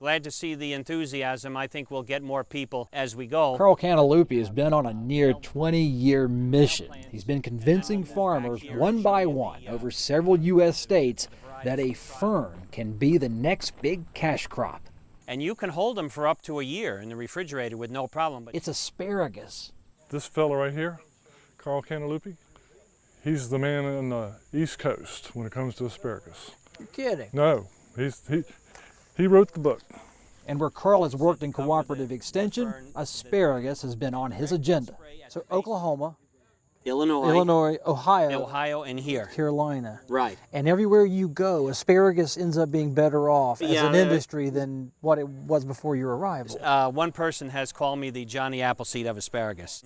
Glad to see the enthusiasm. I think we'll get more people as we go. Carl Cantalupi has been on a near 20-year mission. He's been convincing farmers one by one over several U.S. states that a fern can be the next big cash crop. And you can hold them for up to a year in the refrigerator with no problem. It's asparagus. This fella right here, Carl Cantalupi, he's the man on the East Coast when it comes to asparagus. You're kidding. No, he wrote the book. And where Carl has worked in cooperative extension, asparagus has been on his agenda. So Oklahoma, Illinois, Ohio, and here. Carolina. Right. And everywhere you go, asparagus ends up being better off as an industry than what it was before your arrival. One person has called me the Johnny Appleseed of asparagus.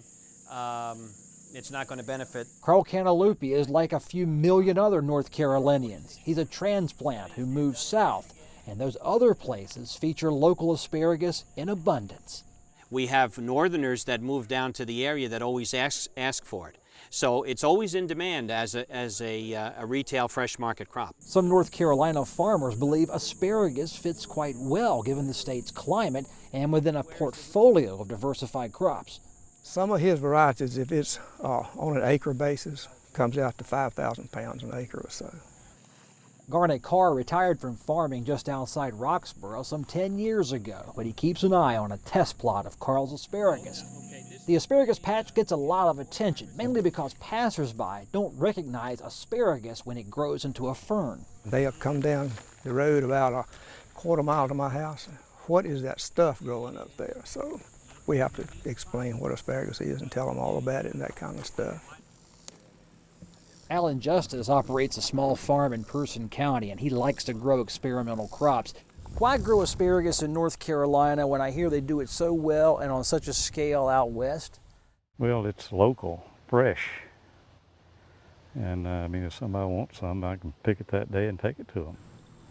It's not going to benefit. Carl Cantalupi is like a few million other North Carolinians. He's a transplant who moved south, and those other places feature local asparagus in abundance. We have northerners that move down to the area that always ask for it. So it's always in demand as a retail fresh market crop. Some North Carolina farmers believe asparagus fits quite well given the state's climate and within a portfolio of diversified crops. Some of his varieties, if it's on an acre basis, comes out to 5,000 pounds an acre or so. Garnet Carr retired from farming just outside Roxborough some 10 years ago, but he keeps an eye on a test plot of Carl's asparagus. The asparagus patch gets a lot of attention, mainly because passersby don't recognize asparagus when it grows into a fern. They'll come down the road about a quarter mile to my house. What is that stuff growing up there? So we have to explain what asparagus is and tell them all about it and that kind of stuff. Alan Justice operates a small farm in Person County, and he likes to grow experimental crops. Why grow asparagus in North Carolina when I hear they do it so well and on such a scale out west? Well, it's local, fresh. And I mean, if somebody wants some, I can pick it that day and take it to them.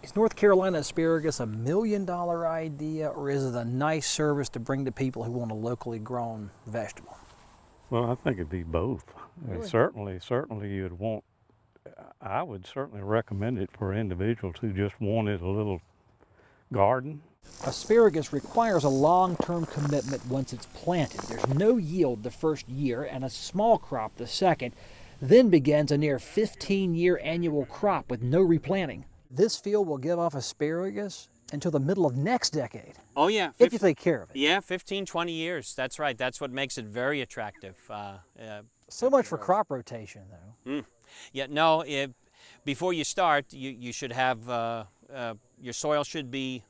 Is North Carolina asparagus a $1 million idea, or is it a nice service to bring to people who want a locally grown vegetable? Well, I think it'd be both. Really? Certainly you'd want, I would certainly recommend it for individuals who just wanted a little garden. Asparagus requires a long-term commitment once it's planted. There's no yield the first year and a small crop the second. Then begins a near 15-year annual crop with no replanting. This field will give off asparagus until the middle of next decade. Oh yeah. If you take care of it. Yeah, 15, 20 years. That's right. That's what makes it very attractive. So much for crop rotation, though. Yeah, no, before you start, you should have, your soil should be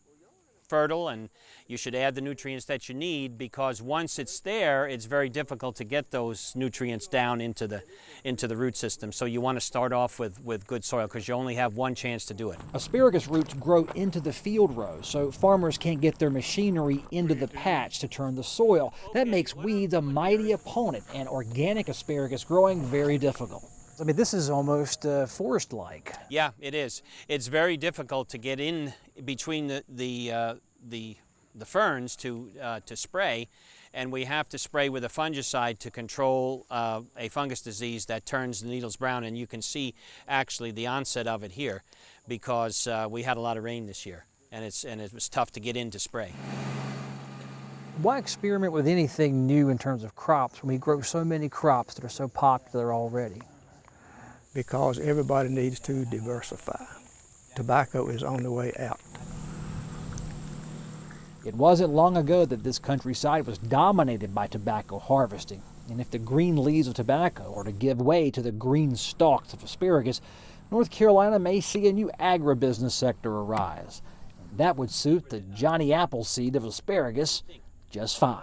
fertile, and you should add the nutrients that you need, because once it's there, it's very difficult to get those nutrients down into the root system. So you want to start off with good soil, because you only have one chance to do it. Asparagus roots grow into the field rows, so farmers can't get their machinery into the patch to turn the soil. That makes weeds a mighty opponent, and organic asparagus growing very difficult. I mean, this is almost forest-like. Yeah, it is. It's very difficult to get in between the ferns to spray, and we have to spray with a fungicide to control a fungus disease that turns the needles brown, and you can see actually the onset of it here, because we had a lot of rain this year, and it was tough to get in to spray. Why experiment with anything new in terms of crops when we grow so many crops that are so popular already? Because everybody needs to diversify. Tobacco is on the way out. It wasn't long ago that this countryside was dominated by tobacco harvesting. And if the green leaves of tobacco are to give way to the green stalks of asparagus, North Carolina may see a new agribusiness sector arise. That would suit the Johnny Appleseed of asparagus just fine.